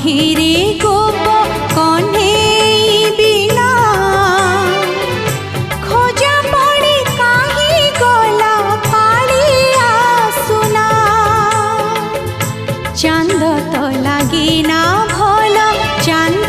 हिरे गोप कन्हई बिना खोजा पड़ी काहे गला कालिया सुना। चांद तो लागे ना भल चांद